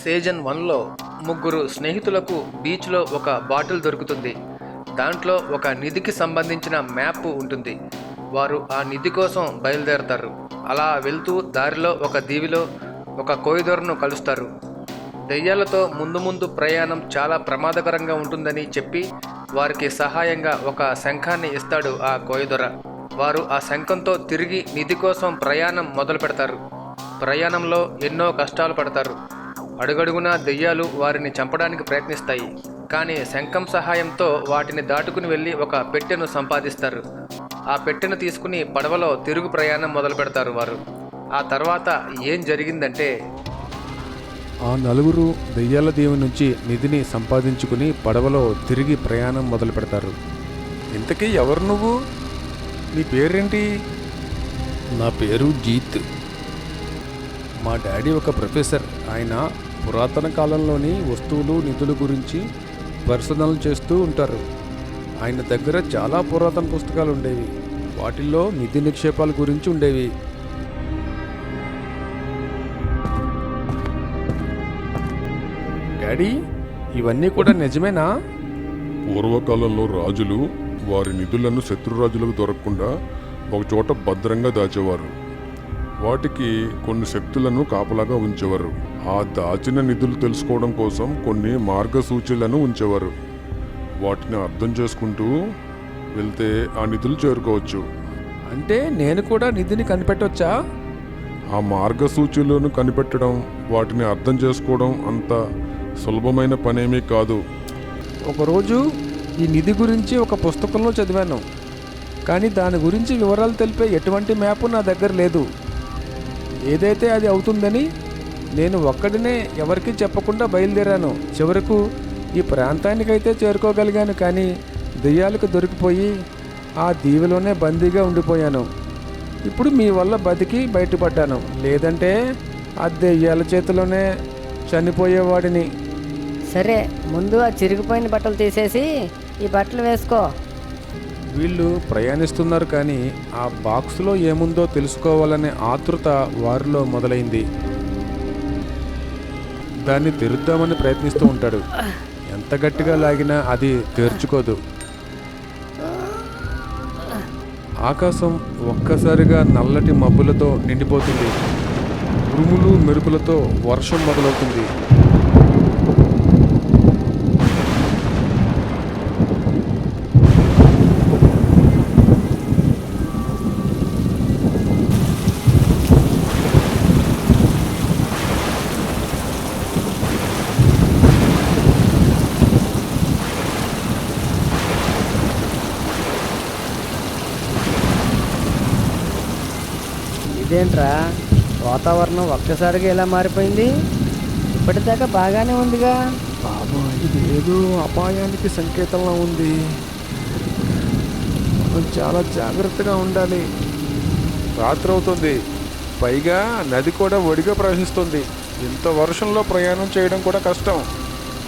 Season 1లో ముగ్గురు స్నేహితులకు బీచ్లో ఒక బాటిల్ దొరుకుతుంది. దాంట్లో ఒక నిధికి సంబంధించిన మ్యాప్ ఉంటుంది. వారు ఆ నిధి కోసం బయలుదేరతారు. అలా వెళ్తూ దారిలో ఒక దీవిలో ఒక కోయిదొరను కలుస్తారు. దెయ్యాలతో ముందు ముందు ప్రయాణం చాలా ప్రమాదకరంగా ఉంటుందని చెప్పి వారికి సహాయంగా ఒక శంఖాన్ని ఇస్తాడు ఆ కోయిదొర. వారు ఆ శంఖంతో తిరిగి నిధి కోసం ప్రయాణం మొదలు పెడతారు. ప్రయాణంలో ఎన్నో కష్టాలు పడతారు. అడుగడుగునా దెయ్యాలు వారిని చంపడానికి ప్రయత్నిస్తాయి. కానీ శంఖం సహాయంతో వాటిని దాటుకుని వెళ్ళి ఒక పెట్టెను సంపాదిస్తారు. ఆ పెట్టెను తీసుకుని పడవలో తిరుగు ప్రయాణం మొదలు పెడతారు వారు. ఆ తర్వాత ఏం జరిగిందంటే, ఆ నలుగురు దెయ్యాల దీవి నుంచి నిధిని సంపాదించుకుని పడవలో తిరిగి ప్రయాణం మొదలు పెడతారు. ఇంతకీ ఎవరు నువ్వు? నీ పేరేంటి? నా పేరు జీత్. మా డాడీ ఒక ప్రొఫెసర్. ఆయన పురాతన కాలంలోని వస్తువులు నిధుల గురించి పరిశోధనలు చేస్తూ ఉంటారు. ఆయన దగ్గర చాలా పురాతన పుస్తకాలు ఉండేవి. వాటిల్లో నిధి నిక్షేపాల గురించి ఉండేవి. డాడీ, ఇవన్నీ కూడా నిజమేనా? పూర్వకాలంలో రాజులు వారి నిధులను శత్రురాజులకు దొరకకుండా ఒకచోట భద్రంగా దాచేవారు. వాటికి కొన్ని శక్తులను కాపలాగా ఉంచేవారు. ఆ దాచిన నిధులు తెలుసుకోవడం కోసం కొన్ని మార్గసూచీలను ఉంచేవారు. వాటిని అర్థం చేసుకుంటూ వెళ్తే ఆ నిధులు చేరుకోవచ్చు. అంటే నేను కూడా నిధిని కనిపెట్టవచ్చా? ఆ మార్గసూచీలను కనిపెట్టడం, వాటిని అర్థం చేసుకోవడం అంత సులభమైన పనేమీ కాదు. ఒకరోజు ఈ నిధి గురించి ఒక పుస్తకంలో చదివాను. కానీ దాని గురించి వివరాలు తెలిపే ఎటువంటి మ్యాప్ నా దగ్గర లేదు. ఏదైతే అది అవుతుందని నేను ఒక్కడినే ఎవరికీ చెప్పకుండా బయలుదేరాను. చివరకు ఈ ప్రాంతానికైతే చేరుకోగలిగాను. కానీ దెయ్యాలకు దొరికిపోయి ఆ దీవిలోనే బందీగా ఉండిపోయాను. ఇప్పుడు మీ వల్ల బతికి బయటపడ్డాను. లేదంటే ఆ దెయ్యాల చేతిలోనే చనిపోయేవాడిని. సరే, ముందు ఆ చిరిగిపోయిన బట్టలు తీసేసి ఈ బట్టలు వేసుకో. వీళ్ళు ప్రయాణిస్తున్నారు, కానీ ఆ బాక్సులో ఏముందో తెలుసుకోవాలనే ఆతృత వారిలో మొదలైంది. దాన్ని తెరుద్దామని ప్రయత్నిస్తూ ఉంటాడు. ఎంత గట్టిగా లాగినా అది తెరుచుకోదు. ఆకాశం ఒక్కసారిగా నల్లటి మబ్బులతో నిండిపోతుంది. ఉరుములు మెరుపులతో వర్షం మొదలవుతుంది. ఇదేంట్రా, వాతావరణం ఒక్కసారిగా ఎలా మారిపోయింది? ఇప్పటిదాకా బాగానే ఉందిగా. బాబా, ఇది ఏదో అపాయానికి సంకేతంలా ఉంది. మనం చాలా జాగ్రత్తగా ఉండాలి. రాత్రి అవుతుంది. పైగా నది కూడా ఒడిగా ప్రవహిస్తుంది. ఇంత వర్షంలో ప్రయాణం చేయడం కూడా కష్టం.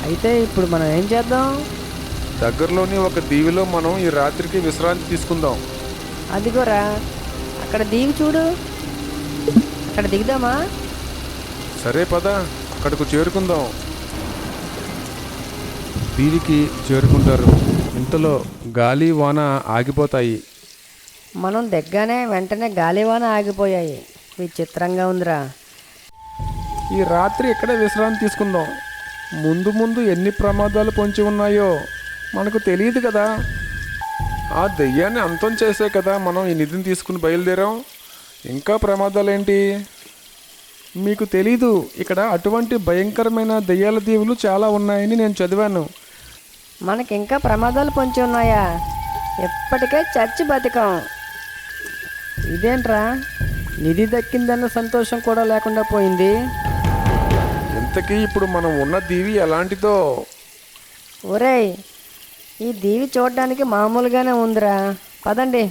అయితే ఇప్పుడు మనం ఏం చేద్దాం? దగ్గరలోని ఒక దీవిలో మనం ఈ రాత్రికి విశ్రాంతి తీసుకుందాం. అదిగోరా, అక్కడ దీవి చూడు. అక్కడ దిగుదామా? సరే పద, అక్కడకు చేరుకుందాం. దీవికి చేరుకుంటారు. ఇంతలో గాలి వాన ఆగిపోతాయి. మనం దిగ్గానే వెంటనే గాలివాన ఆగిపోయాయి. విచిత్రంగా ఉందిరా. ఈ రాత్రి ఇక్కడే విశ్రాంతి తీసుకుందాం. ముందు ముందు ఎన్ని ప్రమాదాలు పొంచి ఉన్నాయో మనకు తెలియదు కదా. ఆ దెయ్యాన్ని అంతం చేసే కదా మనం ఈ నిధిని తీసుకుని బయలుదేరాం. ఇంకా ప్రమాదాలేంటి? మీకు తెలీదు, ఇక్కడ అటువంటి భయంకరమైన దెయ్యాల దీవులు చాలా ఉన్నాయని నేను చదివాను. మనకి ఇంకా ప్రమాదాలు పొంచి ఉన్నాయా? ఎప్పటికే చచ్చి బతికాం. ఇదేంట్రా, నిధి దక్కిందన్న సంతోషం కూడా లేకుండా పోయింది. ఇంతకీ ఇప్పుడు మనం ఉన్న దీవి ఎలాంటిదో? ఒరేయ్, ఈ దీవి చూడడానికి మామూలుగానే ఉందిరా. పదండి.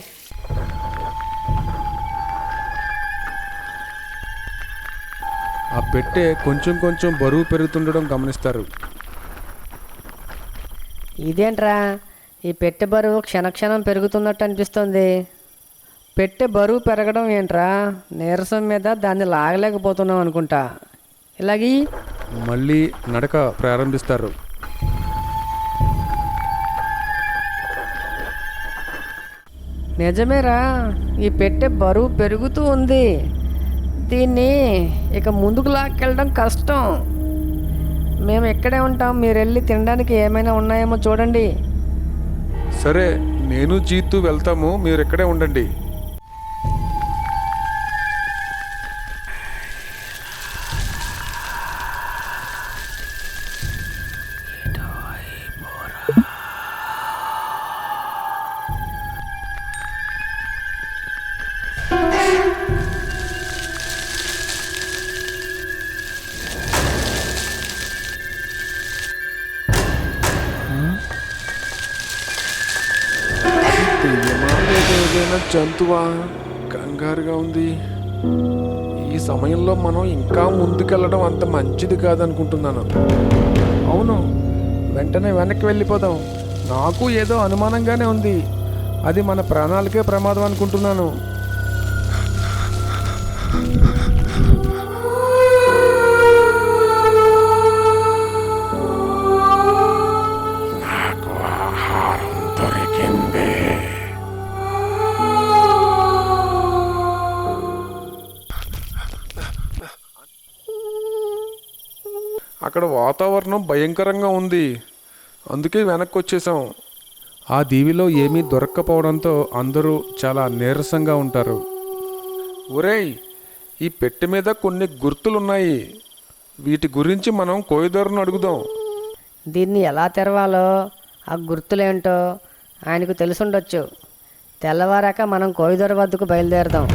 ఆ పెట్టె కొంచెం కొంచెం బరువు పెరుగుతుండడం గమనిస్తారు. ఇదేంట్రా, ఈ పెట్టె బరువు క్షణక్షణం పెరుగుతున్నట్టు అనిపిస్తుంది. పెట్టె బరువు పెరగడం ఏంట్రా? నీరసం మీద దాన్ని లాగలేకపోతున్నాం అనుకుంటా. ఇలాగే మళ్ళీ నడక ప్రారంభిస్తారు. నిజమేరా, ఈ పెట్టె బరువు పెరుగుతూ ఉంది. దీన్ని ఇక ముందుకు లాక్కెళ్ళడం కష్టం. మేము ఇక్కడే ఉంటాం, మీరు వెళ్ళి తినడానికి ఏమైనా ఉన్నాయేమో చూడండి. సరే, నేను జీతు వెళ్తాము, మీరు ఇక్కడే ఉండండి. దెయ్యమా లేదా ఏదైనా జంతువా? కంగారుగా ఉంది. ఈ సమయంలో మనం ఇంకా ముందుకెళ్ళడం అంత మంచిది కాదనుకుంటున్నాను. అవును, వెంటనే వెనక్కి వెళ్ళిపోదాం. నాకు ఏదో అనుమానంగానే ఉంది. అది మన ప్రాణాలకే ప్రమాదం అనుకుంటున్నాను. అక్కడ వాతావరణం భయంకరంగా ఉంది, అందుకే వెనక్కి వచ్చేసాం. ఆ దీవిలో ఏమీ దొరక్కపోవడంతో అందరూ చాలా నీరసంగా ఉంటారు. ఒరేయ్, ఈ పెట్టె మీద కొన్ని గుర్తులున్నాయి. వీటి గురించి మనం కోయిదొరను అడుగుదాం. దీన్ని ఎలా తెరవాలో, ఆ గుర్తులేంటో ఆయనకు తెలుసుండొచ్చు. తెల్లవారాక మనం కోయిదొర వద్దకు బయలుదేరదాం.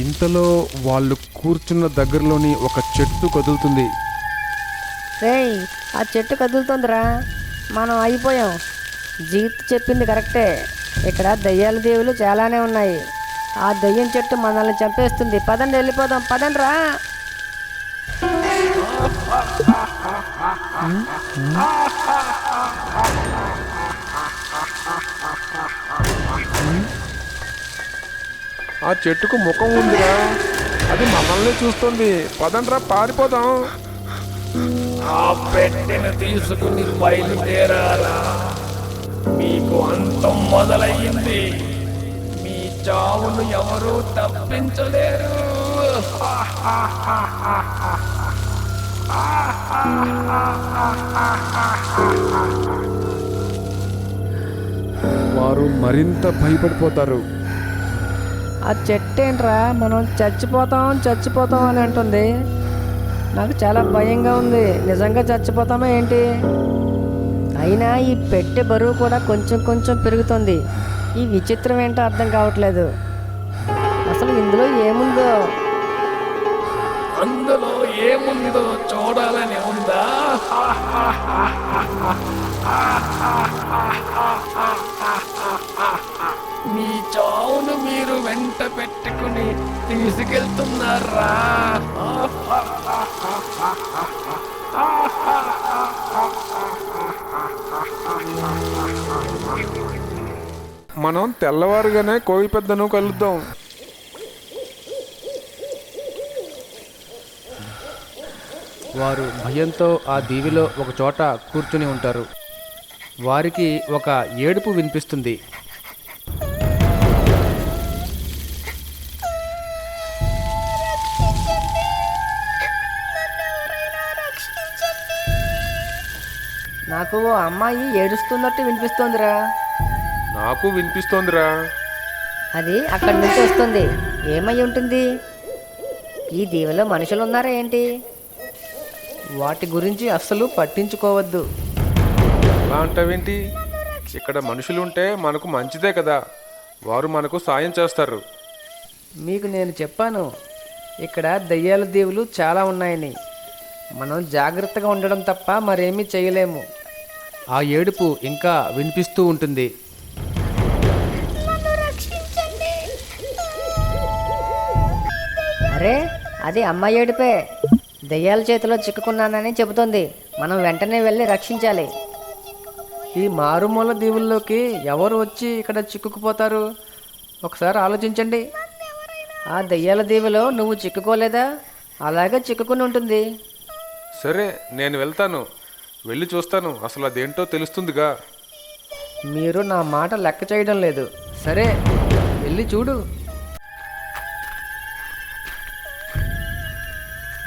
ఇంతలో వాళ్ళు కూర్చున్న దగ్గరలోని ఒక చెట్టు కదులుతుంది. రేయ్, ఆ చెట్టు కదులుతుందిరా, మనం అయిపోయాం. జీత్ చెప్పింది కరెక్టే, ఇక్కడ దయ్యాల దేవులు చాలానే ఉన్నాయి. ఆ దయ్యం చెట్టు మనల్ని చంపేస్తుంది. పదండి, వెళ్ళిపోదాం, పదండి రా. ఆ చెట్టుకు ముఖం ఉందిరా, అది మనల్ని చూస్తుంది. పదండ్రా, పారిపోదాం. ఆ పెట్టెను తీసుకుని బయలుదేరారా. మీకు అంతం మొదలయ్యింది. మీ చావును ఎవరూ తప్పించలేరు. వారు మరింత భయపడిపోతారు. ఆ చెట్టు ఏంట్రా, మనం చచ్చిపోతాం అని అంటుంది. నాకు చాలా భయంగా ఉంది. నిజంగా చచ్చిపోతామా ఏంటి? అయినా ఈ పెట్టె బరువు కూడా కొంచెం కొంచెం పెరుగుతుంది. ఈ విచిత్రం ఏంటో అర్థం కావట్లేదు. అసలు ఇందులో ఏముందో? అందులో ఏముందో చూడాలని ఉందా? మీ చావును మీరు వెంట పెట్టుకుని తీసుకెళ్తున్నారా? మనం తెల్లవారుగానే కోయి పెద్దను కలుద్దాం. వారు భయంతో ఆ దీవిలో ఒక చోట కూర్చుని ఉంటారు. వారికి ఒక ఏడుపు వినిపిస్తుంది. నాకు ఓ అమ్మాయి ఏడుస్తున్నట్టు వినిపిస్తోందిరా. నాకు వినిపిస్తోందిరా. అది అక్కడి నుంచి వస్తుంది. ఏమై ఉంటుంది? ఈ దీవిలో మనుషులు ఉన్నారా ఏంటి? వాటి గురించి అస్సలు పట్టించుకోవద్దు. అలా అంటావేంటి? ఇక్కడ మనుషులుంటే మనకు మంచిదే కదా, వారు మనకు సాయం చేస్తారు. మీకు నేను చెప్పాను, ఇక్కడ దయ్యాల దేవులు చాలా ఉన్నాయని. మనం జాగ్రత్తగా ఉండడం తప్ప మరేమీ చేయలేము. ఆ ఏడుపు ఇంకా వినిపిస్తూ ఉంటుంది. అరే, అది అమ్మాయి ఏడుపే. దయ్యాల చేతిలో చిక్కుకున్నానని చెబుతోంది. మనం వెంటనే వెళ్ళి రక్షించాలి. ఈ మారుమూల దీవుల్లోకి ఎవరు వచ్చి ఇక్కడ చిక్కుకుపోతారు? ఒకసారి ఆలోచించండి. ఆ దయ్యాల దీవిలో నువ్వు చిక్కుకోలేదా? అలాగే చిక్కుకుని ఉంటుంది. సరే నేను వెళ్తాను, వెళ్ళి చూస్తాను, అసలు అదేంటో తెలుస్తుందిగా. మీరు నా మాట లెక్క చేయడం లేదు. సరే వెళ్ళి చూడు.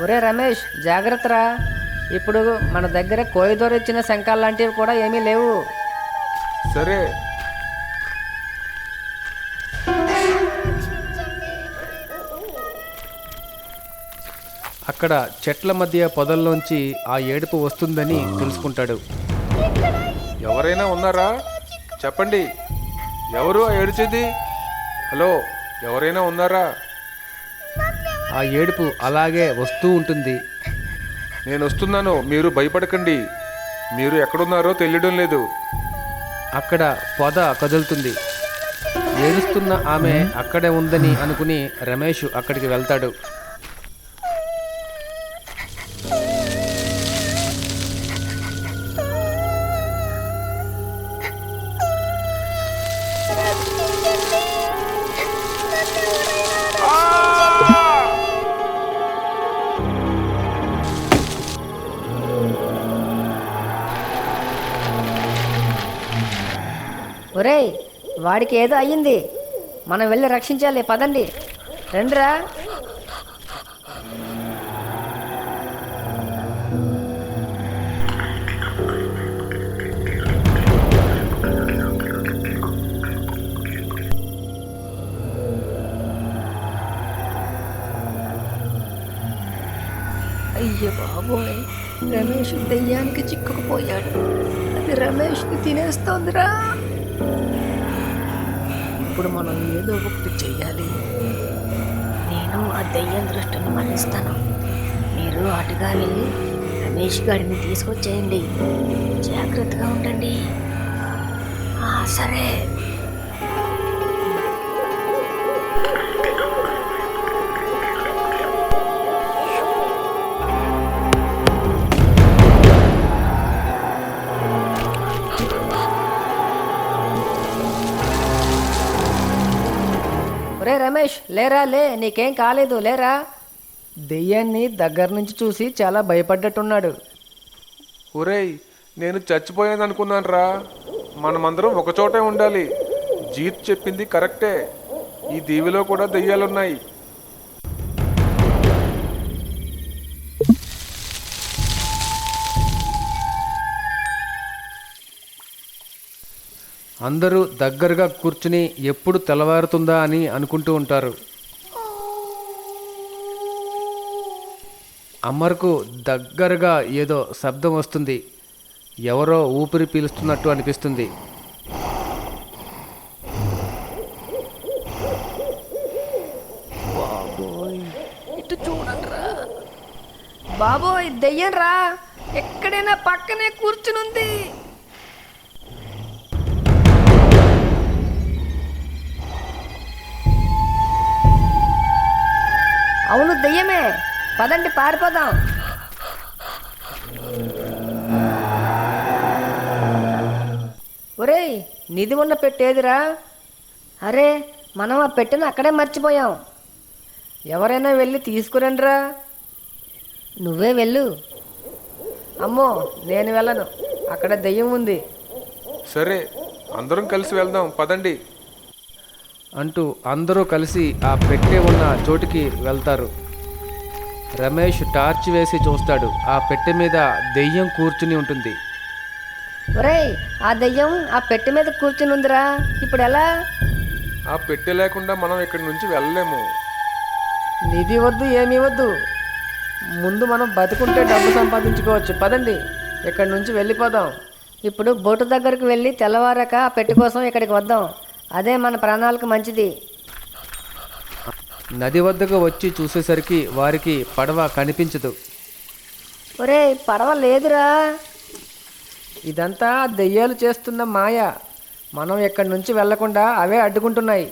ఒరే రమేష్, జాగ్రత్తరా. ఇప్పుడు మన దగ్గర కోయిదోరు ఇచ్చిన శంఖాలు లాంటివి కూడా ఏమీ లేవు. సరే. అక్కడ చెట్ల మధ్య పొదల్లోంచి ఆ ఏడుపు వస్తుందని తెలుసుకుంటాడు. ఎవరైనా ఉన్నారా? చెప్పండి, ఎవరు ఆ ఏడ్చేది? హలో, ఎవరైనా ఉన్నారా? ఆ ఏడుపు అలాగే వస్తూ ఉంటుంది. నేను వస్తున్నాను, మీరు భయపడకండి. మీరు ఎక్కడున్నారో తెలియడం లేదు. అక్కడ పొద కదులుతుంది. ఏడుస్తున్న ఆమె అక్కడే ఉందని అనుకుని రమేష్ అక్కడికి వెళ్తాడు. ఒరేయ్, వాడికి ఏదో అయ్యింది. మనం వెళ్ళి రక్షించాలి. పదండి, రండిరా. అయ్యో బాబోయ్, రమేష్ దెయ్యానికి చిక్కుకుపోయాడు. అది రమేష్ని తినేస్తోందిరా. ఇప్పుడు మనం ఏదో ఒకటి చెయ్యాలి. నేను ఆ దెయ్యం దృష్టిని మరణిస్తాను. మీరు అటుగా వెళ్ళి రమేష్ గారిని తీసుకొచ్చేయండి. జాగ్రత్తగా ఉండండి. సరే. ఒరే రమేష్, లేరా, లే, నీకేం కాలేదు, లేరా. దెయ్యాన్ని దగ్గర నుంచి చూసి చాలా భయపడ్డట్టున్నాడు. ఒరేయ్, నేను చచ్చిపోయాను అనుకున్నాను రా. మనమందరం ఒకచోటే ఉండాలి. జీత్ చెప్పింది కరెక్టే. ఈ దీవిలో కూడా దెయ్యాలున్నాయి. అందరూ దగ్గరగా కూర్చుని ఎప్పుడు తెల్లవారుతుందా అని అనుకుంటూ ఉంటారు. అమర్కు దగ్గరగా ఏదో శబ్దం వస్తుంది. ఎవరో ఊపిరి పీలుస్తున్నట్టు అనిపిస్తుంది. ఇటు చూడండిరా. బాబోయ్, దెయ్యం రా, ఎక్కడైనా పక్కనే కూర్చునుంది. అవును, దెయ్యమే. పదండి, పారిపోదాం. ఒరేయ్, నిధి ఉన్న పెట్టేదిరా. అరే, మనం ఆ పెట్టెను అక్కడే మర్చిపోయాం. ఎవరైనా వెళ్ళి తీసుకురండిరా. నువ్వే వెళ్ళు. అమ్మో, నేను వెళ్ళను, అక్కడ దెయ్యం ఉంది. సరే, అందరం కలిసి వెళ్దాం, పదండి. అంటూ అందరూ కలిసి ఆ పెట్టె ఉన్న చోటికి వెళ్తారు. రమేష్ టార్చ్ వేసి చూస్తాడు. ఆ పెట్టె మీద దెయ్యం కూర్చుని ఉంటుంది. ఒరేయ్, ఆ దెయ్యం ఆ పెట్టె మీద కూర్చుని ఉందిరా. ఇప్పుడు ఎలా? ఆ పెట్టె లేకుండా మనం ఇక్కడి నుంచి వెళ్ళలేము. నిధి వద్దు, ఏమీ వద్దు. ముందు మనం బతుకుంటే డబ్బు సంపాదించుకోవచ్చు. పదండి, ఇక్కడి నుంచి వెళ్ళిపోదాం. ఇప్పుడు బోటు దగ్గరికి వెళ్ళి తెల్లవారాక ఆ పెట్టె కోసం ఇక్కడికి వద్దాం. అదే మన ప్రాణాలకు మంచిది. నది వద్దకు వచ్చి చూసేసరికి వారికి పడవ కనిపించదు. ఒరేయ్, పడవ లేదురా. ఇదంతా దెయ్యాలు చేస్తున్న మాయ. మనం ఇక్కడి నుంచి వెళ్లకుండా అవే అడ్డుకుంటున్నాయి.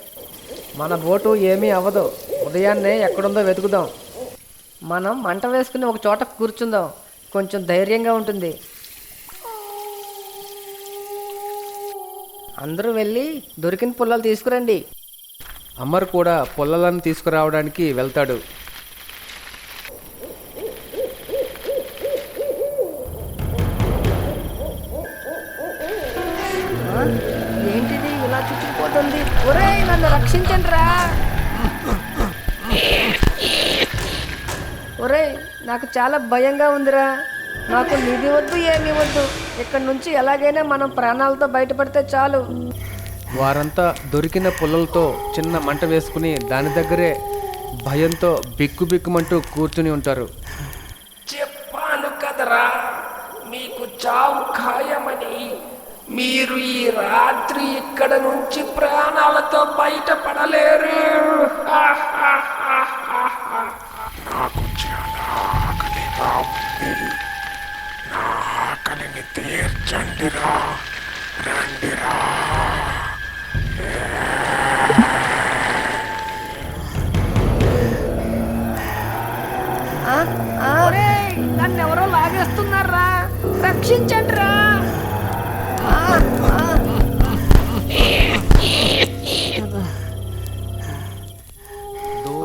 మన బోటు ఏమీ అవ్వదు. ఉదయాన్నే ఎక్కడుందో వెతుకుదాం. మనం మంట వేసుకుని ఒక చోట కూర్చుందాం. కొంచెం ధైర్యంగా ఉంటుంది. అందరూ వెళ్ళి దొరికిన పుల్లలు తీసుకురండి. అమర్ కూడా పుల్లలను తీసుకురావడానికి వెళ్తాడు. నాకు చాలా భయంగా ఉందిరా. నాకు నిధి వద్దు, ఏమీ వద్దు. ఇక్కడి నుంచి ఎలాగైనా మనం ప్రాణాలతో బయటపడితే చాలు. వారంతా దొరికిన పుల్లలతో చిన్న మంట వేసుకుని దాని దగ్గరే భయంతో బిక్కుబిక్కుమంటూ కూర్చుని ఉంటారు. చెప్పాను కదరా మీకు చావు ఖాయమని. మీరు ఈ రాత్రి ఇక్కడ నుంచి ప్రాణాలతో బయటపడలేరు. నాకు చాలా ఆకలిగా ఉంది. నా ఆకలిని తీర్చండిరా, రండిరా. నన్ను ఎవరో లాగేస్తున్నారా, రక్షించండి రా.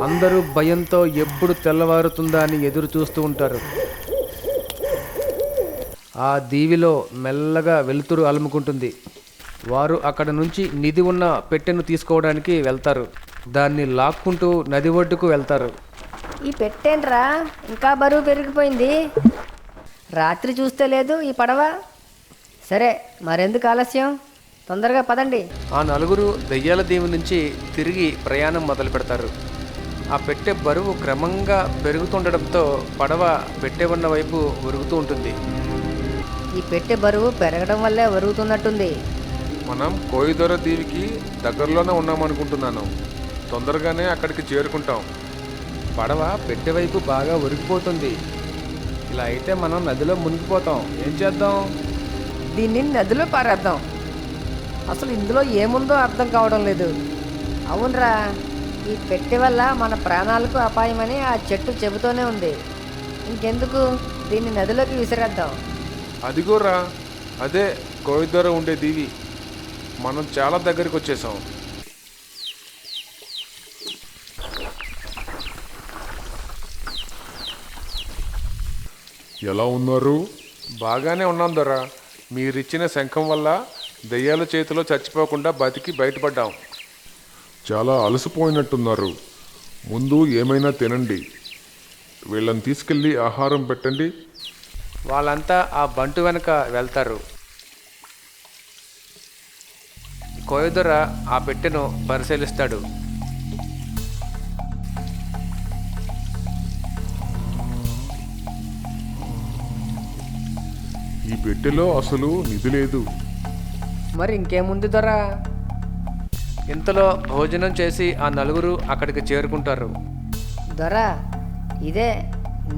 అందరూ భయంతో ఎప్పుడు తెల్లవారుతుందా అని ఎదురు చూస్తూ ఉంటారు. ఆ దీవిలో మెల్లగా వెలుతురు అలుముకుంటుంది. వారు అక్కడ నుంచి నిధి ఉన్న పెట్టెను తీసుకోవడానికి వెళ్తారు. దాన్ని లాక్కుంటూ నది ఒడ్డుకు వెళ్తారు. ఈ పెట్టేంట్రా ఇంకా బరువు పెరిగిపోయింది. రాత్రి చూస్తే లేదు ఈ పడవ. సరే, మరెందుకు ఆలస్యం, తొందరగా పదండి. ఆ నలుగురు దెయ్యాల దీవి నుంచి తిరిగి ప్రయాణం మొదలు పెడతారు. ఆ పెట్టె బరువు క్రమంగా పెరుగుతుండడంతో పడవ పెట్టె ఉన్న వైపు ఒరుగుతూ ఉంటుంది. ఈ పెట్టె బరువు పెరగడం వల్లే ఒరుగుతున్నట్టుంది. మనం కోయిదొర దీవికి దగ్గరలోనే ఉన్నామనుకుంటున్నాను. తొందరగానే అక్కడికి చేరుకుంటాం. పడవ పెట్టె వైపు బాగా ఒరిగిపోతుంది. ఇలా అయితే మనం నదిలో మునిగిపోతాం. ఏం చేద్దాం? దీన్ని నదిలో పారేద్దాం. అసలు ఇందులో ఏముందో అర్థం కావడం లేదు. అవునరా, ఈ పెట్టె వల్ల మన ప్రాణాలకు అపాయమని ఆ చెట్టు చెబుతూనే ఉంది. ఇంకెందుకు, దీన్ని నదిలోకి విసిరేద్దాం. అదిగోరా, అదే కోయిదొర ఉండే దీవి. మనం చాలా దగ్గరికి వచ్చేసాం. ఎలా ఉన్నారు? బాగానే ఉన్నాం దొరా. మీరిచ్చిన శంఖం వల్ల దెయ్యాల చేతిలో చచ్చిపోకుండా బతికి బయటపడ్డాం. చాలా అలసిపోయినట్టున్నారు. ముందు ఏమైనా తినండి. వీళ్ళని తీసుకెళ్ళి ఆహారం పెట్టండి. వాళ్ళంతా ఆ బంటు వెనక వెళ్తారు. కోయదొర ఆ పెట్టెను పరిశీలిస్తాడు. ఈ పెట్టెలో అసలు నిధి లేదు. మరి ఇంకేముంది దొరా? ఇంతలో భోజనం చేసి ఆ నలుగురు అక్కడికి చేరుకుంటారు. దొరా, ఇదే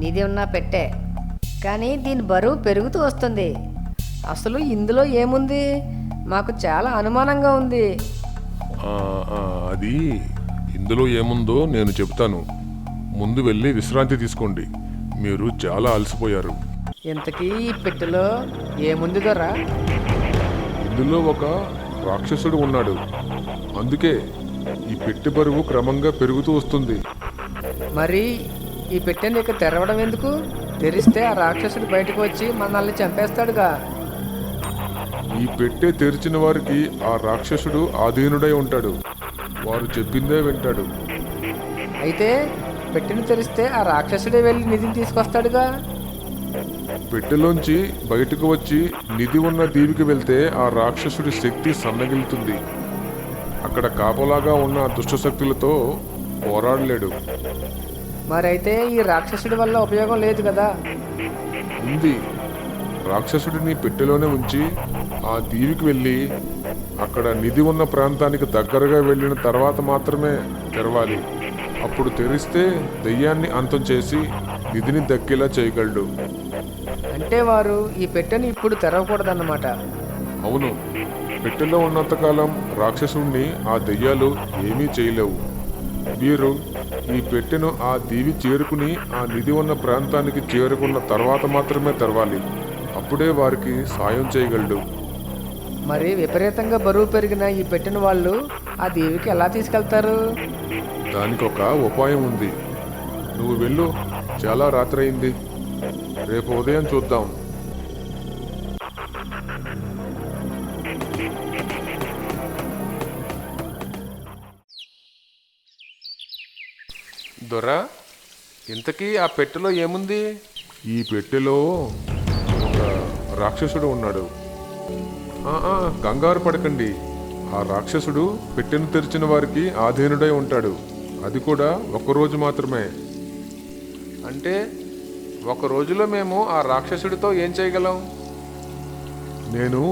నిధి ఉన్న పెట్టె, కానీ దీని బరువు పెరుగుతూ వస్తుంది. అసలు ఇందులో ఏముంది? మాకు చాలా అనుమానంగా ఉంది. అది ఇందులో ఏముందో నేను చెప్తాను. ముందు వెళ్ళి విశ్రాంతి తీసుకోండి. మీరు చాలా అలసిపోయారు. ఇంతకీ ఈ పెట్టెలో ఏముంది దొరా? ఇందులో ఒక రాక్షసుడు ఉన్నాడు. అందుకే ఈ పెట్టె బరువు క్రమంగా పెరుగుతూ వస్తుంది. మరి ఈ పెట్టెని ఇక తెరవడం ఎందుకు? తెరిస్తే ఆ రాక్షసుడు బయటకు వచ్చి మనల్ని చంపేస్తాడుగా. ఈ పెట్టె తెరిచిన వారికి ఆ రాక్షసుడు ఆధీనుడై ఉంటాడు. వారు చెప్పిందే వింటాడు. అయితే పెట్టెని తెరిస్తే ఆ రాక్షసుడే వెళ్ళి నిధిని తీసుకొస్తాడుగా. పెట్టెలోంచి బయటకు వచ్చి నిధి ఉన్న దీవికి వెళ్తే ఆ రాక్షసుడి శక్తి సన్నగిలుతుంది. అక్కడ కాపలాగా ఉన్న దుష్టశక్తులతో పోరాడలేడు. మరైతే ఈ రాక్షసుడి వల్ల ఉపయోగం లేదు కదా. ఉంది. రాక్షసుడిని పెట్టెలోనే ఉంచి ఆ దీవికి వెళ్ళి అక్కడ నిధి ఉన్న ప్రాంతానికి దగ్గరగా వెళ్ళిన తర్వాత మాత్రమే తెరవాలి. అప్పుడు తెరిస్తే దెయ్యాన్ని అంతం చేసి నిధిని దక్కేలా చేయగలడు. అంటే వారు ఈ పెట్టెని ఇప్పుడు తెరవకూడదన్నమాట. అవును, పెట్టెలో ఉన్నంతకాలం రాక్షసుణ్ణి ఆ దెయ్యాలు ఏమీ చేయలేవు. వీరు ఈ పెట్టెను ఆ దీవి చేరుకుని ఆ నిధి ఉన్న ప్రాంతానికి చేరుకున్న తర్వాత మాత్రమే తెరవాలి. అప్పుడే వారికి సాయం చేయగలడు. మరి విపరీతంగా బరువు పెరిగిన ఈ పెట్టెను వాళ్ళు ఆ దీవికి ఎలా తీసుకెళ్తారు? దానికి ఒక ఉపాయం ఉంది. నువ్వు వెళ్ళు, చాలా రాత్రి అయింది. రేపు ఉదయం చూద్దాం. దొరా, ఇంతకీ ఆ పెట్టెలో ఏముంది? ఈ పెట్టెలో ఒక రాక్షసుడు ఉన్నాడు. కంగారు పడకండి. ఆ రాక్షసుడు పెట్టెను తెరిచిన వారికి ఆధీనుడై ఉంటాడు. అది కూడా ఒక్కరోజు మాత్రమే. అంటే ఒక రోజులో మేము ఆ రాక్షసుడితో ఏం చేయగలం? నేను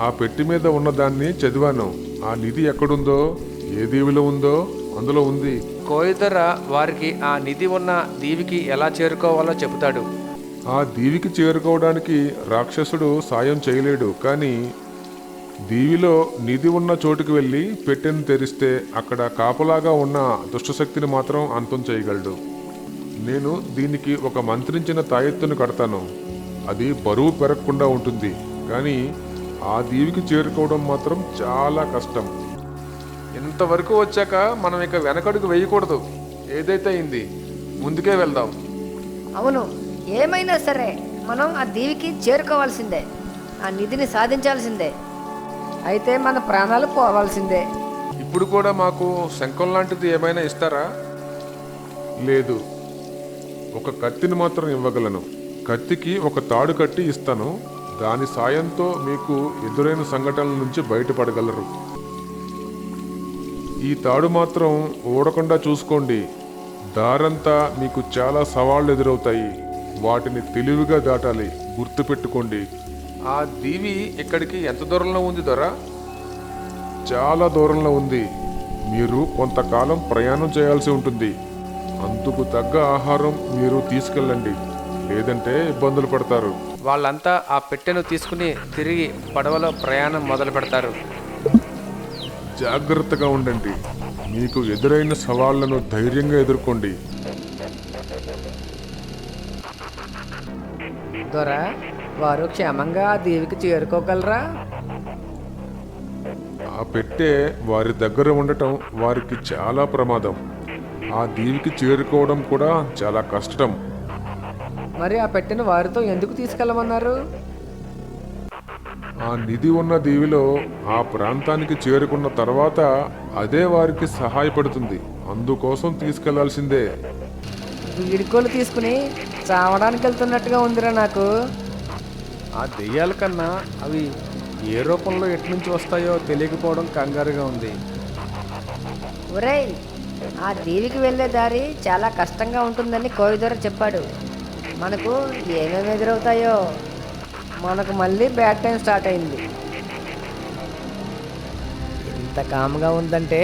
ఆ పెట్టి మీద ఉన్నదాన్ని చదివాను. ఆ నిధి ఎక్కడుందో, ఏ దీవిలో ఉందో అందులో ఉంది. కోయిదర వారికి ఆ నిధి ఉన్న దీవికి ఎలా చేరుకోవాలో చెబుతాడు. ఆ దీవికి చేరుకోవడానికి రాక్షసుడు సాయం చేయలేడు, కానీ దీవిలో నిధి ఉన్న చోటుకు వెళ్ళి పెట్టెను తెరిస్తే అక్కడ కాపలాగా ఉన్న దుష్టశక్తిని మాత్రం అంతం చేయగలడు. నేను దీనికి ఒక మంత్రించిన తాయెత్తును కడతాను. అది బరువు పెరగకుండా ఉంటుంది, కానీ ఆ దీవికి చేరుకోవడం మాత్రం చాలా కష్టం. ఇంతవరకు వచ్చాక మనం ఇక వెనకడుగు వేయకూడదు. ఏదైతే అయింది, ముందుకే వెళ్దాం. అవును, ఏమైనా సరే మనం ఆ దీవికి చేరుకోవాల్సిందే. ఆ నిధిని సాధించాల్సిందే. అయితే మన ప్రాణాలు పోవాల్సిందే. ఇప్పుడు కూడా మాకు శంఖం లాంటిది ఏమైనా ఇస్తారా? లేదు, ఒక కత్తిని మాత్రం ఇవ్వగలను. కత్తికి ఒక తాడు కట్టి ఇస్తాను. దాని సాయంతో మీకు ఎదురైన సంఘటనల నుంచి బయటపడగలరు. ఈ తాడు మాత్రం ఊడకుండా చూసుకోండి. దారంతా మీకు చాలా సవాళ్లు ఎదురవుతాయి. వాటిని తెలివిగా దాటాలి. గుర్తుపెట్టుకోండి. ఆ దీవి ఇక్కడికి ఎంత దూరంలో ఉంది దొరా? చాలా దూరంలో ఉంది. మీరు కొంతకాలం ప్రయాణం చేయాల్సి ఉంటుంది. అందుకు తగ్గ ఆహారం మీరు తీసుకెళ్ళండి, లేదంటే ఇబ్బందులు పడతారు. వాళ్ళంతా ఆ పెట్టెను తీసుకుని తిరిగి పడవలో ప్రయాణం మొదలు పెడతారు. జాగ్రత్తగా ఉండండి. మీకు ఎదురైన సవాళ్లను ధైర్యంగా ఎదుర్కోండి. దొరా, వారు క్షేమంగా ఆ దీవికి చేరుకోగలరా? ఆ పెట్టె వారి దగ్గర ఉండటం వారికి చాలా ప్రమాదం. ఆ దీవికి చేరుకోవడం కూడా చాలా కష్టం. మరి ఆ పెట్టెను వారితో ఎందుకు తీసుకెళ్ళమన్నారు? ఆ నిధి ఉన్న దీవిలో ఆ ప్రాంతానికి చేరుకున్న తర్వాత అదే వారికి సహాయపడుతుంది. అందుకోసం తీసుకెళ్లాల్సిందే. వీడుకోలు తీసుకుని చావడానికి వెళ్తున్నట్టుగా ఉందిరా నాకు. ఆ దెయ్యాల కన్నా అవి ఏ రూపంలో ఎట్నుంచి వస్తాయో తెలియకపోవడం కంగారుగా ఉంది. ఒరేయ్, ఆ దీవికి వెళ్ళే దారి చాలా కష్టంగా ఉంటుందని కోయిదొర చెప్పాడు. మనకు ఏమేమి ఎదురవుతాయో. మనకు మళ్ళీ బ్యాడ్ టైం స్టార్ట్ అయింది. ఇంత కామ్గా ఉందంటే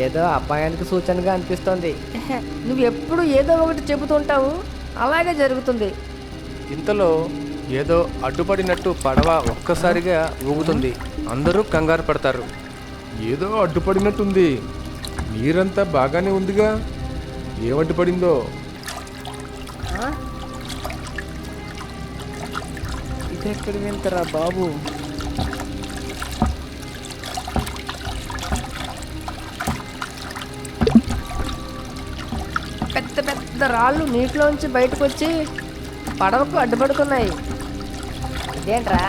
ఏదో అపాయానికి సూచనగా అనిపిస్తోంది. నువ్వు ఎప్పుడు ఏదో ఒకటి చెబుతుంటావు, అలాగే జరుగుతుంది. ఇంతలో ఏదో అడ్డుపడినట్టు పడవ ఒక్కసారిగా ఊగుతుంది. అందరూ కంగారు పడతారు. ఏదో అడ్డుపడినట్టుంది. నీరంతా బాగానే ఉందిగా, ఏమడ్డుపడిందో? ఇదెక్కడి వెళ్తారా బాబు? పెద్ద పెద్ద రాళ్ళు నీటిలోంచి బయటకు వచ్చి పడవకు అడ్డుపడుతున్నాయి. ఇదేంట్రా,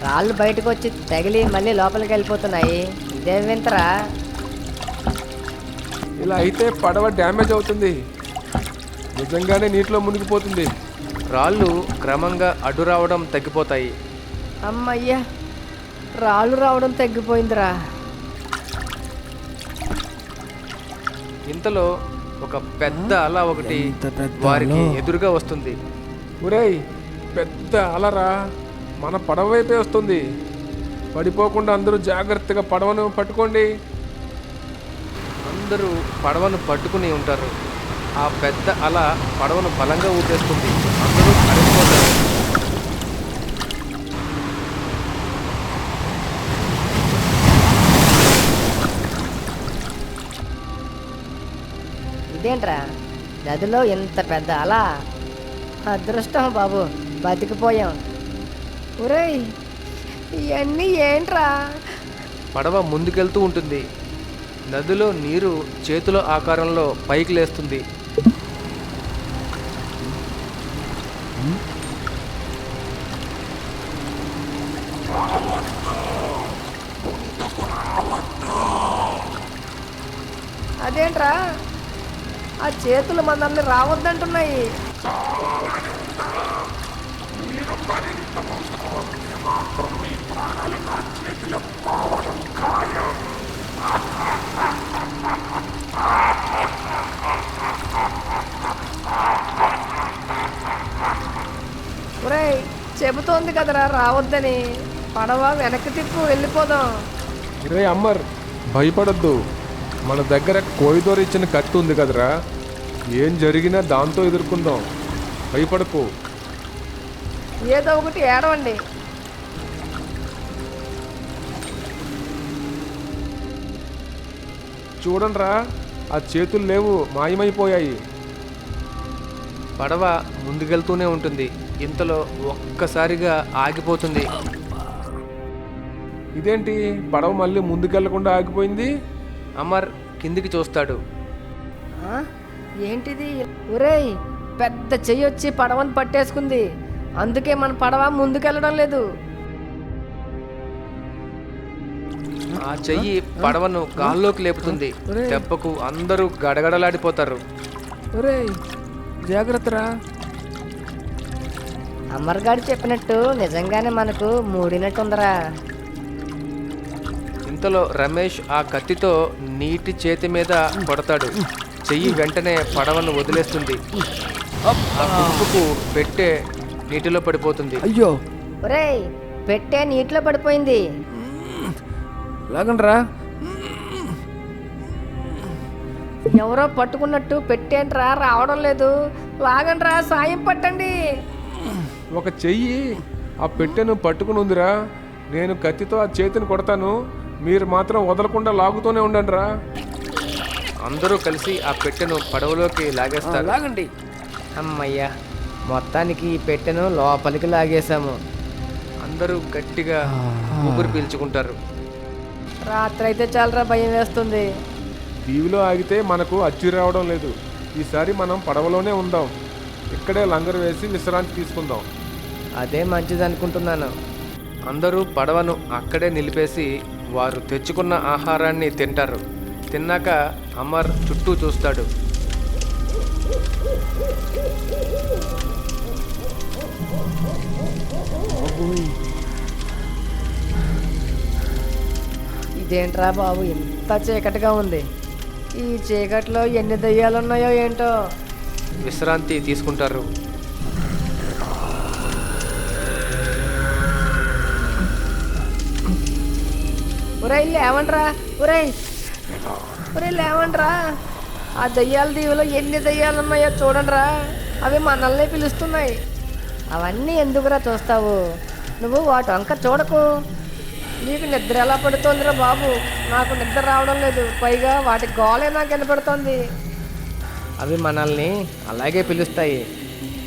రాళ్ళు బయటకు వచ్చి తగిలి మళ్ళీ లోపలికి వెళ్ళిపోతున్నాయి. ఇదేం వింతరా? ఇలా అయితే పడవ డ్యామేజ్ అవుతుంది. నిజంగానే నీటిలో మునిగిపోతుంది. రాళ్ళు క్రమంగా అడ్డు రావడం తగ్గిపోతాయి. అమ్మయ్యా, రాళ్ళు రావడం తగ్గిపోయిందిరా. ఇంతలో ఒక పెద్ద అల ఒకటి వారికి ఎదురుగా వస్తుంది. ఒరేయ్, పెద్ద అలరా మన పడవ వైపే వస్తుంది. పడిపోకుండా అందరూ జాగ్రత్తగా పడవను పట్టుకోండి. అందరూ పడవను పట్టుకుని ఉంటారు. ఆ పెద్ద అల పడవను బలంగా ఊపేస్తుంది. అందరూ అరిగిపోతారు. ఇదేంట్రా, నదిలో ఇంత పెద్ద అలా? అదృష్టం బాబు, బతికిపోయాం. ఒరేయ్, ఇవన్నీ ఏంట్రా? పడవ ముందుకెళ్తూ ఉంటుంది. నదిలో నీరు చేతుల ఆకారంలో పైకి లేస్తుంది. అదేంట్రా, ఆ చేతులు మనల్ని రావద్దంటున్నాయి. ఒరేయ్, చెబుతోంది కదరా రావద్దని. పడవ వెనక్కి తిప్పు, వెళ్ళిపోదాం. రే అమ్మర్, భయపడొద్దు. మన దగ్గర కోయిదోర ఇచ్చిన కత్తి ఉంది కదరా, ఏం జరిగినా దాంతో ఎదుర్కొందాం. భయపడకు. ఏదో ఒకటి ఏడవండి. చూడండిరా, ఆ చేతులు లేవు, మాయమైపోయాయి. పడవ ముందుకెళ్తూనే ఉంటుంది. ఇంతలో ఒక్కసారిగా ఆగిపోతుంది. ఇదేంటి, పడవ మళ్ళీ ముందుకెళ్లకుండా ఆగిపోయింది? అమర్ కిందికి చూస్తాడు. ఆ? ఏంటిది? ఒరేయ్, పెద్ద చెయ్యి వచ్చి పడవను పట్టేసుకుంది. అందుకే మన పడవ ముందుకెళ్ళడం లేదు. ఆ చెయ్యి పడవను గాల్లోకి లేపుతుంది. దెబ్బకు అందరూ గడగడలాడిపోతారు. ఒరేయ్, జాగ్రత్తరా. అమర్గాడు చెప్పినట్టు నిజంగానే మనకు మూడినట్టుందరా. ఇంతలో రమేష్ ఆ కత్తితో నీటి చేతి మీద కొడతాడు. చెయ్యి వెంటనే పడవను వదిలేస్తుంది. ఆ కుప్పుకు పెట్టే నీటిలో పడిపోతుంది. అయ్యో, ఒరేయ్, పెట్టే నీటిలో పడిపోయింది. లాగండ్రా. ఎవరో పట్టుకున్నట్టు పెట్టేంట్రా రావడం లేదు. లాగండ్రా, సాయం పట్టండి. ఒక చెయ్యి ఆ పెట్టెను పట్టుకుని ఉందిరా. నేను కత్తితో ఆ చేతిని కొడతాను, మీరు మాత్రం వదలకుండా లాగుతూనే ఉండండి రా. అందరూ కలిసి ఆ పెట్టెను పడవలోకి లాగేస్తారు. లాగండి. అమ్మయ్యా, మొత్తానికి ఈ పెట్టెను లోపలికి లాగేశాము. అందరూ గట్టిగా ఊపిరి పీల్చుకుంటారు. రాత్రి అయితే చాలరా, భయం వేస్తుంది. దీవిలో ఆగితే మనకు అచ్చి రావడం లేదు. ఈసారి మనం పడవలోనే ఉందాం. ఇక్కడే లంగరు వేసి విశ్రాంతి తీసుకుందాం. అదే మంచిది అనుకుంటున్నాను. అందరూ పడవను అక్కడే నిలిపేసి వారు తెచ్చుకున్న ఆహారాన్ని తింటారు. తిన్నాక అమర్ చుట్టూ చూస్తాడు. ఇదేంట్రా బాబు, ఇంత చీకటిగా ఉంది. ఈ చీకట్లో ఎన్ని దయ్యాలున్నాయో ఏంటో. విశ్రాంతి తీసుకుంటారు. ఒరేయ్ లేవండ్రా, ఒరేయ్ ఒరేయ్ లేవండ్రా. ఆ దయ్యాల దీవిలో ఎన్ని దయ్యాలు ఉన్నాయో చూడండిరా. అవి మనల్ని పిలుస్తున్నాయి. అవన్నీ ఎందుకురా చూస్తావు? నువ్వు వాటి వంక చూడకు. నీకు నిద్ర ఎలా పడుతోందిరా బాబు? నాకు నిద్ర రావడం లేదు. పైగా వాటి గోలే నాకు వినపడుతోంది. అవి మనల్ని అలాగే పిలుస్తాయి,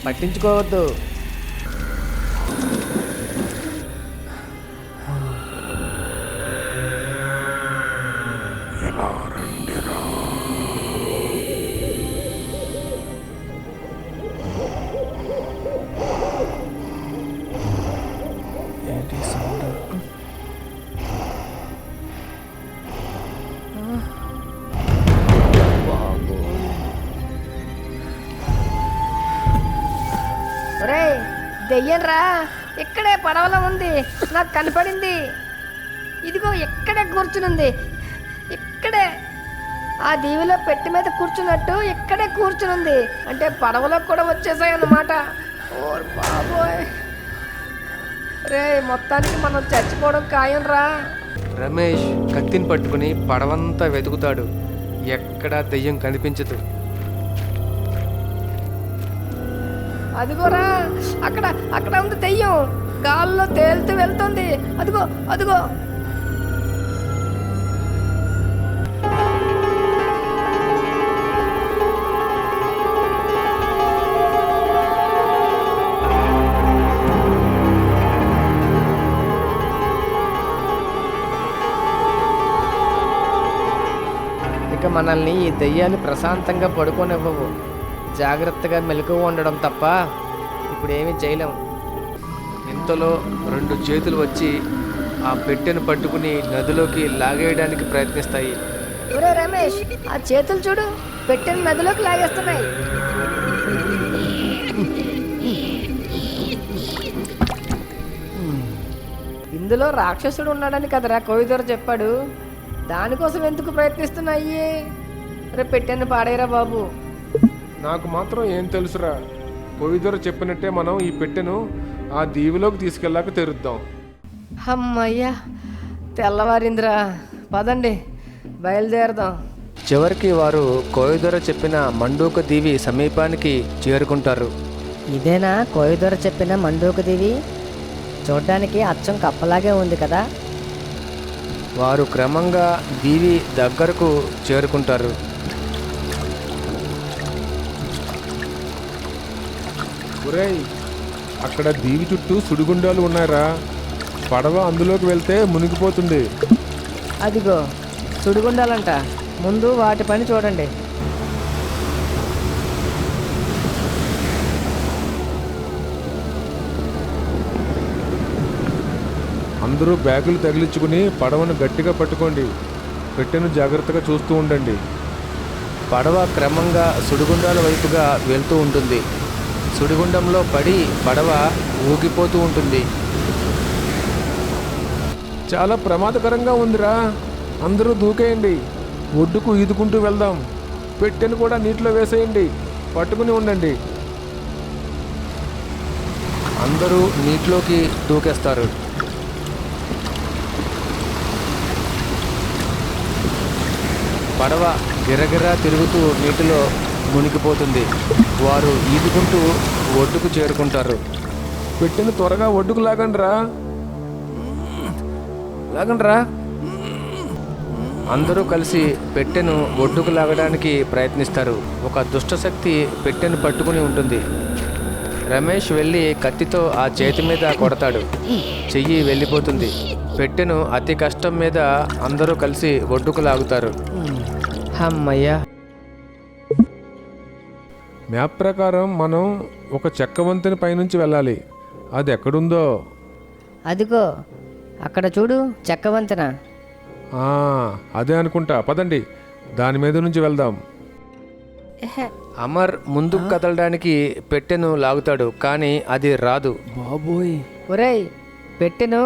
పట్టించుకోవద్దు. ఇలా రండిరా. ఏంటి సౌండ్? ఒరేయ్, దెయ్యం రా, ఇక్కడే పడవలో ఉంది. నాకు కనపడింది. ఇదిగో ఇక్కడే కూర్చునుంది. ఇక్కడే ఆ దీవిలో పెట్టి మీద కూర్చున్నట్టు ఇక్కడే కూర్చునుంది. అంటే పడవలో కూడా వచ్చేసాయి అన్నమాట. ఓ బాబోయ్, రే మొత్తానికి మనం చచ్చిపోవడం ఖాయం రా. రమేష్ కత్తిని పట్టుకుని పడవంతా వెతుకుతాడు. ఎక్కడా దెయ్యం కనిపించదు. అదిగోరా, అక్కడ అక్కడ ఉంది దెయ్యం. గాల్లో తేలుతూ వెళ్తుంది. అదిగో అదిగో. ఇక మనల్ని ఈ దెయ్యాలు ప్రశాంతంగా పడుకోనివ్వవు. జాగ్రత్తగా మెలకువ ఉండడం తప్ప ఇప్పుడు ఏమీ చేయలేము. ఇంతలో 2 చేతులు వచ్చి ఆ పెట్టెను పట్టుకుని నదిలోకి లాగేయడానికి ప్రయత్నిస్తాయి. ఒరే రమేష్, ఆ చేతులు చూడు. పెట్టెను నదిలోకి లాగేస్తున్నాయి. ఇందులో రాక్షసుడు ఉన్నాడని కదరా కోయిదొర చెప్పాడు. దానికోసం ఎందుకు ప్రయత్నిస్తున్నాయి? రేపు పెట్టెను పాడేరా బాబు. నాకు మాత్రం ఏం తెలుసురా. కోయిదొర చెప్పినట్టే మనం ఈ పెట్టెను ఆ దీవిలోకి తీసుకెళ్ళాక తెరుద్దాం. అమ్మయ్యా, తెల్లవారిందిరా. పదండి, బయలుదేరదాం. చివరికి వారు కోయిదొర చెప్పిన మండూక దీవి సమీపానికి చేరుకుంటారు. ఇదేనా కోయిదొర చెప్పిన మండూక దేవి? చూడ్డానికి అచ్చం కప్పలాగే ఉంది కదా. వారు క్రమంగా దీవి దగ్గరకు చేరుకుంటారు. ఒరేయ్, అక్కడ దీవి చుట్టూ సుడిగుండాలు ఉన్నాయరా. పడవ అందులోకి వెళ్తే మునిగిపోతుంది. అదిగో సుడిగుండాలంట. ముందు వాటి పని చూడండి. అందరూ బ్యాగులు తగిలించుకుని పడవను గట్టిగా పట్టుకోండి. పెట్టెను జాగ్రత్తగా చూస్తూ ఉండండి. పడవ క్రమంగా సుడిగుండాల వైపుగా వెళ్తూ ఉంటుంది. సుడిగుండంలో పడి పడవ ఊగిపోతూ ఉంటుంది. చాలా ప్రమాదకరంగా ఉందిరా. అందరూ దూకేయండి. ఒడ్డుకు ఈదుకుంటూ వెళ్దాం. పెట్టెను కూడా నీటిలో వేసేయండి. పట్టుకుని ఉండండి. అందరూ నీటిలోకి దూకేస్తారు. పడవ గిరగిరా తిరుగుతూ నీటిలో మునిగిపోతుంది. వారు ఈదుకుంటూ ఒడ్డుకు చేరుకుంటారు. పెట్టెను త్వరగా ఒడ్డుకు లాగండిరా. లాగండ్రా. అందరూ కలిసి పెట్టెను ఒడ్డుకు లాగడానికి ప్రయత్నిస్తారు. ఒక దుష్టశక్తి పెట్టెను పట్టుకుని ఉంటుంది. రమేష్ వెళ్ళి కత్తితో ఆ చేతి మీద కొడతాడు. చెయ్యి వెళ్ళిపోతుంది. పెట్టెను అతి కష్టం మీద అందరూ కలిసి ఒడ్డుకు లాగుతారు. అమ్మయ్యా. మ్యాప్ ప్రకారం మనం ఒక చెక్క వంతెన పైనుంచి వెళ్ళాలి. అది ఎక్కడుందో? అదిగో అక్కడ చూడు, చెక్క వంతెన. ఆ, అదే అనుకుంటా. పదండి, దాని మీద నుంచి వెళ్దాం. అమర్ ముందుకు కదలడానికి పెట్టెను లాగుతాడు, కానీ అది రాదు. బాబోయ్, ఒరేయ్, పెట్టెను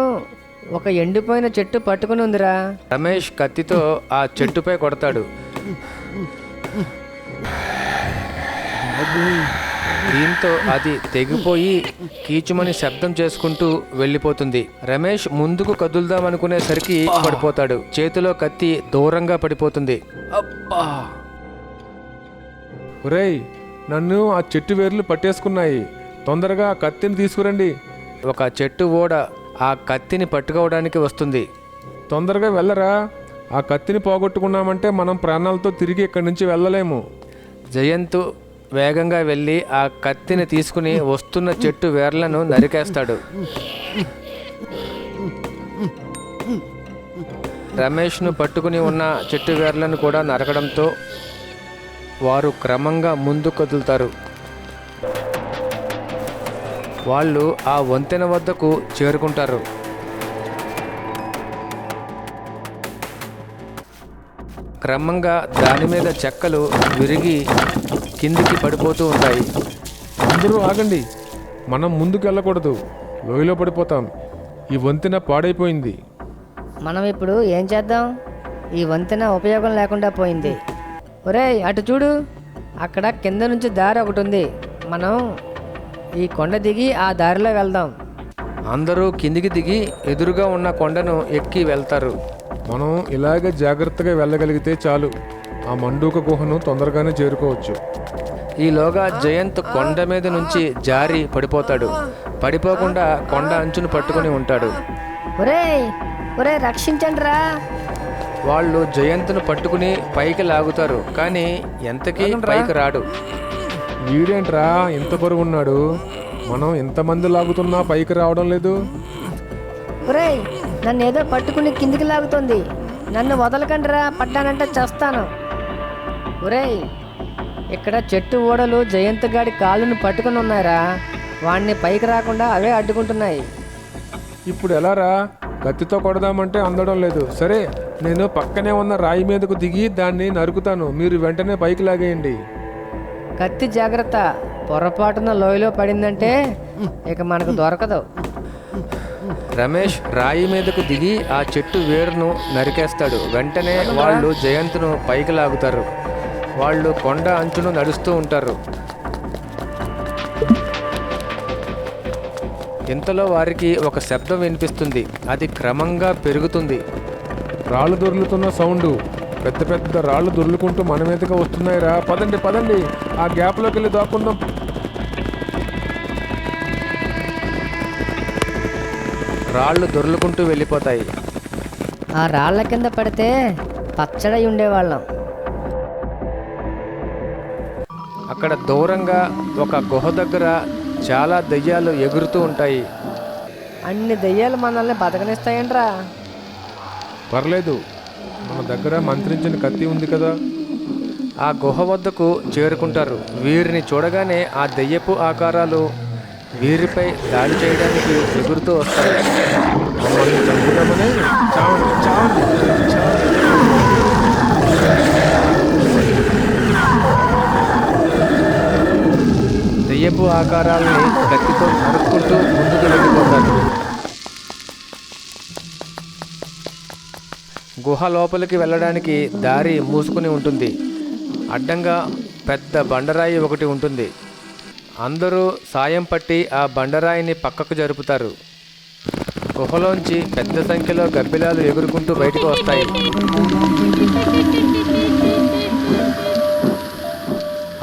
ఒక ఎండిపోయిన చెట్టు పట్టుకుని ఉందిరా. రమేష్ కత్తితో ఆ చెట్టుపై కొడతాడు. దీంతో అది తెగిపోయి కీచుమని శబ్దం చేసుకుంటూ వెళ్ళిపోతుంది. రమేష్ ముందుకు కదులుదామనుకునేసరికి పడిపోతాడు. చేతిలో కత్తి దూరంగా పడిపోతుంది. అబ్బా! ఒరేయ్, నన్ను ఆ చెట్టు వేర్లు పట్టేసుకున్నాయి. తొందరగా ఆ కత్తిని తీసుకురండి. ఒక చెట్టు ఓడ ఆ కత్తిని పట్టుకోవడానికి వస్తుంది. తొందరగా వెళ్ళరా. ఆ కత్తిని పోగొట్టుకున్నామంటే మనం ప్రాణాలతో తిరిగి ఇక్కడి నుంచి వెళ్ళలేము. జయంత్ వేగంగా వెళ్ళి ఆ కత్తిని తీసుకుని వస్తున్న చెట్టు వేర్లను నరికేస్తాడు. రమేష్ను పట్టుకుని ఉన్న చెట్టు వేర్లను కూడా నరకడంతో వారు క్రమంగా ముందుకు కదులుతారు. వాళ్ళు ఆ వంతెన వద్దకు చేరుకుంటారు. క్రమంగా దాని మీద చెక్కలు విరిగి కిందికి పడిపోతూ ఉంటాయి. అందరూ ఆగండి. మనం ముందుకు వెళ్ళకూడదు. లోయలో పడిపోతాం. ఈ వంతెన పాడైపోయింది. మనం ఇప్పుడు ఏం చేద్దాం? ఈ వంతెన ఉపయోగం లేకుండా పోయింది. ఒరేయ్, అటు చూడు, అక్కడ కింద నుంచి దారి ఒకటి ఉంది. మనం ఈ కొండ దిగి ఆ దారిలో వెళ్దాం. అందరూ కిందికి దిగి ఎదురుగా ఉన్న కొండను ఎక్కి వెళ్తారు. మనం ఇలాగే జాగ్రత్తగా వెళ్ళగలిగితే చాలు. ఆ మండూక గుహను తొందరగానే చేరుకోవచ్చు. ఈలోగా జయంత్ కొండ మీద నుంచి జారి పడిపోతాడు. పడిపోకుండా కొండ అంచును పట్టుకుని ఉంటాడు. ఒరేయ్, ఒరేయ్, రక్షించండి రా. వాళ్ళు జయంత్ను పట్టుకుని పైకి లాగుతారు, కానీ ఎంతకీ పైకి రాడు. వీడేంట్రా ఇంత బరువు ఉన్నాడు? మనం ఎంతమంది లాగుతున్నా పైకి రావడం లేదు. ఒరేయ్, నన్ను ఏదో పట్టుకుని కిందికి లాగుతుంది. నన్ను వదలకండి రా, పడ్డానంటే చేస్తాను. ఒరేయ్, ఇక్కడ చెట్టు ఓడలు జయంత్ గాడి కాళ్ళను పట్టుకుని ఉన్నారా. వాడిని పైకి రాకుండా అవే అడ్డుకుంటున్నాయి. ఇప్పుడు ఎలారా? కత్తితో కొడదామంటే అందడం లేదు. సరే, నేను పక్కనే ఉన్న రాయి మీదకు దిగి దాన్ని నరుకుతాను, మీరు వెంటనే పైకి లాగేయండి. కత్తి జాగ్రత్త, పొరపాటున లోయలో పడిందంటే ఇక మనకు దొరకదు. రమేష్ రాయి మీదకు దిగి ఆ చెట్టు వేరును నరికేస్తాడు. వెంటనే వాళ్ళు జయంత్ను పైకి లాగుతారు. వాళ్ళు కొండ అంచును నడుస్తూ ఉంటారు. ఇంతలో వారికి ఒక శబ్దం వినిపిస్తుంది. అది క్రమంగా పెరుగుతుంది. రాళ్ళు దొర్లుతున్న సౌండు, పెద్ద పెద్ద రాళ్ళు దొర్లుకుంటూ మన మీదగా వస్తున్నాయిరా. పదండి పదండి, ఆ గ్యాప్లోకి వెళ్ళి దాక్కుందాం. రాళ్ళు దొర్లుకుంటూ వెళ్ళిపోతాయి. ఆ రాళ్ల కింద పడితే పచ్చడై ఉండేవాళ్ళం. అక్కడ దూరంగా ఒక గుహ దగ్గర చాలా దెయ్యాలు ఎగురుతూ ఉంటాయి. అన్ని దెయ్యాలు మనల్ని బతకనిస్తాయంట్రా. పర్లేదు, మన దగ్గర మంత్రించిన కత్తి ఉంది కదా. ఆ గుహ వద్దకు చేరుకుంటారు. వీరిని చూడగానే ఆ దెయ్యపు ఆకారాలు వీరిపై దాడి చేయడానికి ఎగురుతూ వస్తాయి. మమ్మల్ని చంపుదామని చావండి చావండి చావండి. దెయ్యపు ఆకారాలని కత్తితో నరుక్కుంటూ ముందుకు వెళ్ళిపోతారు. గుహ లోపలికి వెళ్ళడానికి దారి మూసుకుని ఉంటుంది. అడ్డంగా పెద్ద బండరాయి ఒకటి ఉంటుంది. అందరూ సాయం పట్టి ఆ బండరాయిని పక్కకు జరుపుతారు. గుహలోంచి పెద్ద సంఖ్యలో గబ్బిలాలు ఎగురుకుంటూ బయటకు వస్తాయి.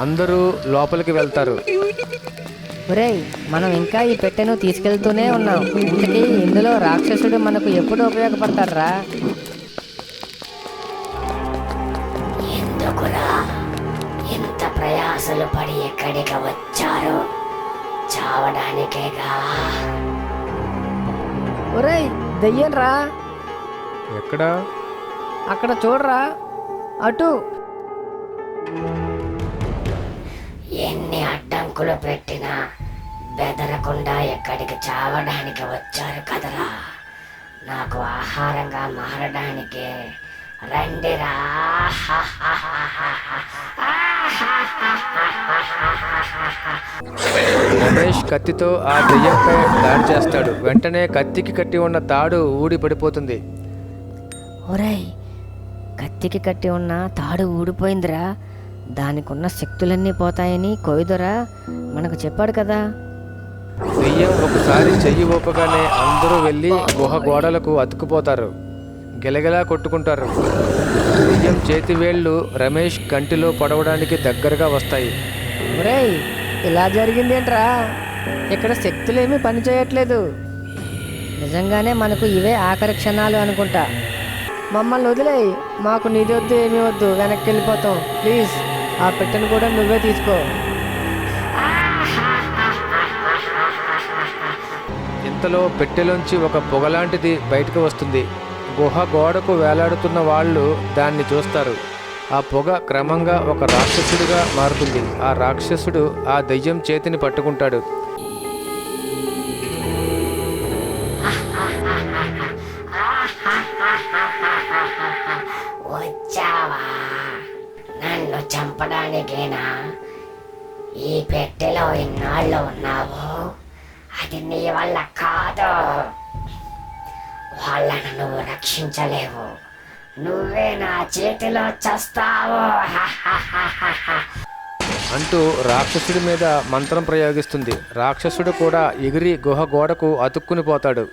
అందరూ లోపలికి వెళ్తారు. ఒరేయ్, మనం ఇంకా ఈ పెట్టెను తీసుకెళ్తూనే ఉన్నాం. ఇంతకీ ఇందులో రాక్షసుడు మనకు ఎప్పుడు ఉపయోగపడతారా? ఎందుకురా ఇంత ప్రయాసలు పడి ఎక్కడికి వచ్చారు? చావడానికేగా. ఒరేయ్, దెయ్యం రా. ఎక్కడా? అక్కడ చూడరా, అటు. ఎన్ని అడ్డంకులు పెట్టినా బెదరకుండా ఎక్కడికి చావడానికి వచ్చారు కదరా. నాకు ఆహారంగా మారడానికి రండిరా. రమేష్ కత్తితో ఆ దెయ్యంపై దాడి చేస్తాడు. వెంటనే కత్తికి కట్టి ఉన్న తాడు ఊడి పడిపోతుంది. ఒరేయ్, కత్తికి కట్టి ఉన్న తాడు ఊడిపోయిందిరా. దానికున్న శక్తులన్నీ పోతాయని కొయ్యదొరా మనకు చెప్పాడు కదా. దెయ్యం ఒకసారి చెయ్యి ఊపగానే అందరూ వెళ్ళి గుహ గోడలకు అతుక్కుపోతారు. గిలగిలా కొట్టుకుంటారు. దెయ్యం చేతివేళ్లు రమేష్ కంటిలో పడవడానికి దగ్గరగా వస్తాయి. ఒరేయ్, ఇలా జరిగిందేంట్రా? ఇక్కడ శక్తులేమీ పనిచేయట్లేదు. నిజంగానే మనకు ఇవే ఆఖరి క్షణాలు అనుకుంటా. మమ్మల్ని వదిలేయి, మాకు నీది వద్దు ఏమీ వద్దు, వెనక్కి వెళ్ళిపోతాం. ప్లీజ్, ఆ పెట్టెను కూడా నువ్వే తీసుకో. ఇంతలో పెట్టెలోంచి ఒక పొగలాంటిది బయటకు వస్తుంది. గుహ గోడకు వేలాడుతున్న వాళ్ళు దాన్ని చూస్తారు. ఆ పొగ క్రమంగా ఒక రాక్షసుడిగా మారుతుంది. ఆ రాక్షసుడు ఆ దెయ్యం చేతిని పట్టుకుంటాడు. వచ్చావా? నన్ను చంపడానికేనా ఈ పెట్టెలో ఇన్నాళ్ళు ఉన్నావు? అది నీ వల్ల కాదు. వాళ్ళను నువ్వు రక్షించలేవు. నువ్వే నా చేతిలో చస్తావు. అంటూ రాక్షసుడి మీద మంత్రం ప్రయోగిస్తుంది. రాక్షసుడు కూడా ఎగిరి గుహ గోడకు అతుక్కుని పోతాడు.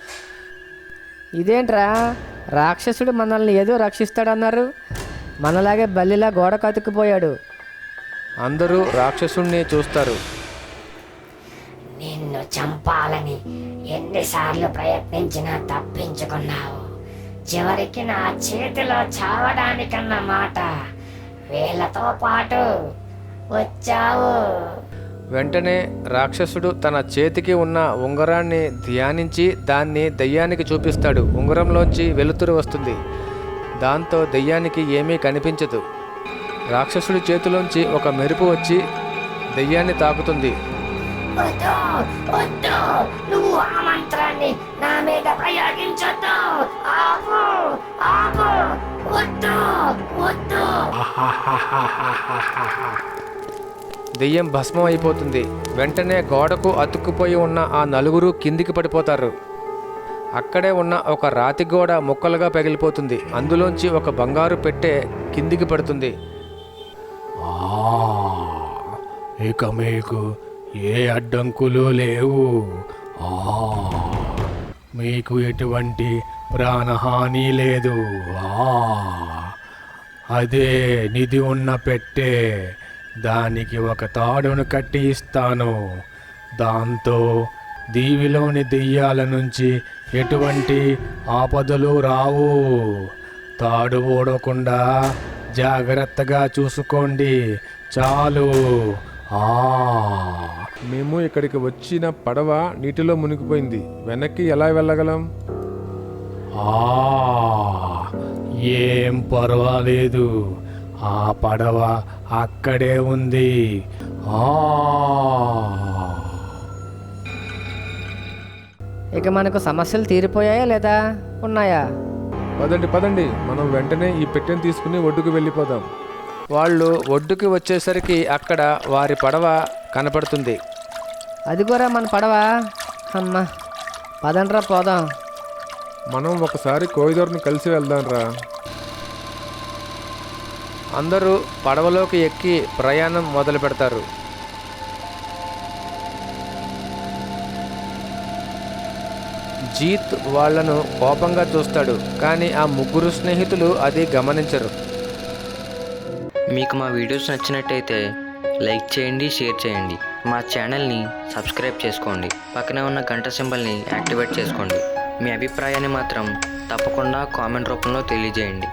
ఇదేంట్రా, రాక్షసుడు మనల్ని ఏదో రక్షిస్తాడన్నారు, మనలాగే బల్లిలా గోడ కతుక్కుపోయాడు. అందరూ రాక్షసుణ్ణి చూస్తారు. నిన్ను చంపాలని ఎన్నిసార్లు ప్రయత్నించినా తప్పించుకున్నావు. చివరికి నా చేతిలో చావడానికన్నమాట వీళ్ళతో పాటు వచ్చావు. వెంటనే రాక్షసుడు తన చేతికి ఉన్న ఉంగరాన్ని ధ్యానించి దాన్ని దెయ్యానికి చూపిస్తాడు. ఉంగరంలోంచి వెలుతురు వస్తుంది. దాంతో దెయ్యానికి ఏమీ కనిపించదు. రాక్షసుడి చేతిలోంచి ఒక మెరుపు వచ్చి దెయ్యాన్ని తాకుతుంది. వద్దు, వద్దు, నువ్వు నువ్వు ఆ మంత్రాన్ని నా మీద ప్రయోగించొద్దు. ఆపు, ఆపు, వద్దు, వద్దు. దెయ్యం భస్మం అయిపోతుంది. వెంటనే గోడకు అతుక్కుపోయి ఉన్న ఆ నలుగురు కిందికి పడిపోతారు. అక్కడే ఉన్న ఒక రాతి గోడ ముక్కలుగా పగిలిపోతుంది. అందులోంచి ఒక బంగారు పెట్టె కిందికి పడుతుంది. ఇక మీకు ఏ అడ్డంకులు లేవు. మీకు ఎటువంటి ప్రాణహాని లేదు. అదే నిధి ఉన్న పెట్టే. దానికి ఒక తాడును కట్టి ఇస్తాను. దాంతో దీవిలోని దెయ్యాల నుంచి ఎటువంటి ఆపదలు రావు. తాడు ఓడకుండా జాగ్రత్తగా చూసుకోండి చాలు. మేము ఇక్కడికి వచ్చిన పడవ నీటిలో మునిగిపోయింది. వెనక్కి ఎలా వెళ్ళగలం? ఏం పర్వాలేదు. ఆ పడవ అక్కడే ఉంది. ఇక మనకు సమస్యలు తీరిపోయాయా లేదా ఉన్నాయా? పదండి పదండి, మనం వెంటనే ఈ పెట్టెను తీసుకుని ఒడ్డుకు వెళ్ళిపోదాం. వాళ్ళు ఒడ్డుకి వచ్చేసరికి అక్కడ వారి పడవ కనపడుతుంది. అదిగోరా మన పడవ. అమ్మా, పదండ్రా పోదాం. మనం ఒకసారి కోయిదూరును కలిసి వెళ్దాం రా. అందరూ పడవలోకి ఎక్కి ప్రయాణం మొదలు పెడతారు. జీత్ వాళ్లను కోపంగా చూస్తాడు, కానీ ఆ ముగ్గురు స్నేహితులు అది గమనించరు. మీకు మా వీడియోస్ నచ్చినట్టయితే లైక్ చేయండి, షేర్ చేయండి. మా ఛానల్ని సబ్స్క్రైబ్ చేసుకోండి. పక్కనే ఉన్న గంట సింబల్ని యాక్టివేట్ చేసుకోండి. మీ అభిప్రాయాన్ని మాత్రం తప్పకుండా కామెంట్ రూపంలో తెలియజేయండి.